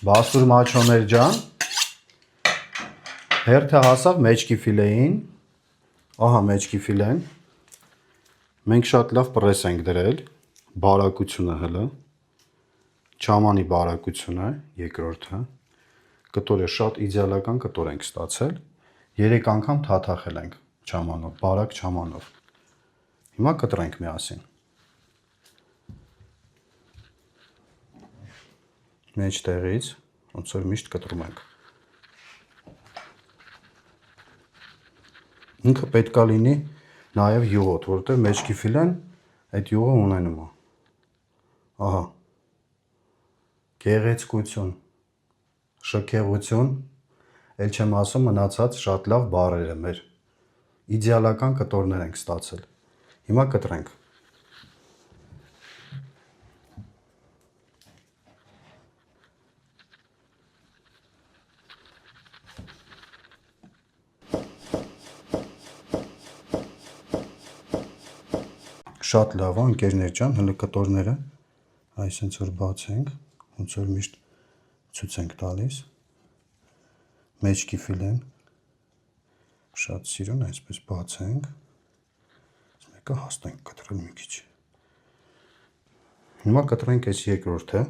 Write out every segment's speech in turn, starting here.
Բասուր մաչոներ ջան, հերթը հասավ մեջքի ֆիլեին, ահա մեջքի ֆիլեն, մենք շատ լավ պրես ենք դրել, բարակությունը հլը, չամանի բարակությունը, երկրորդը, կտորը շատ իդեալական կտոր ենք ստացել, 3 անգամ թաթախել ենք չամանով, բարակ չամանով, հիմա կտրենք միասին, մեջ տեղից, ոնց որ միշտ կտրում ենք, ինքը պետք է լինի նաև յուղոտ, որովհետև մեջքի ֆիլեն այդ յուղը ունենում է, ահա, գեղեցկություն, շքեղություն, էլ չեմ ասում մնացած շատ լավ բարերը մեր, իդեալական կտորներ ենք ստացել, հիմա կտրենք, շատ լավ է, ընկերներ ջան, հլը կտորները, այս ոնց որ բացենք, ոնց որ միշտ ցույց ենք տալիս, մեջքի ֆիլեն, շատ սիրուն, այսպես բացենք, մեկը հաստ ենք կտրել մի քիչ, հիմա կտրենք այս երկրորդը,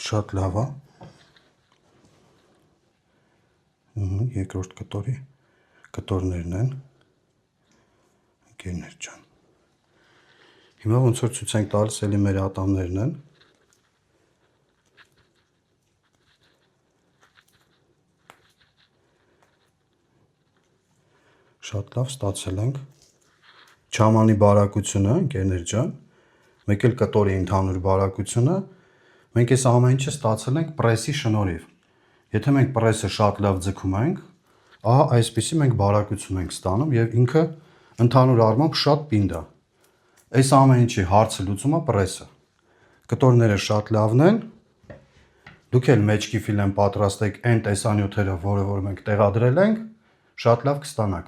շատ լավ է, երկրորդ կտորներն են, ընկերներ ջան, հիմա ոնց որ ցույց ենք տալիս էլի մեր ատամներն են, շատ լավ ստացել ենք, չամանի բարակությունը, ընկերներ ջան, մեկ էլ կտորի ընդհանուր բարակությունը, մենք այս ամեն ինչը ստացել ենք պրեսի շնորհիվ, եթե մենք պրեսը շատ լավ ձգում ենք, ահա այսպիսի մենք բարակություն ենք ստանում և ինքը ընդհանուր առմամբ շատ պինդ է, այս ամեն ինչի հարցը լուծում է պրեսը, կտորները շատ լավն են, դուք էլ մեջքի ֆիլեն պատրաստեք այն տեսանյութերը, որը որ մենք տեղադրել ենք, շատ լավ կստանաք։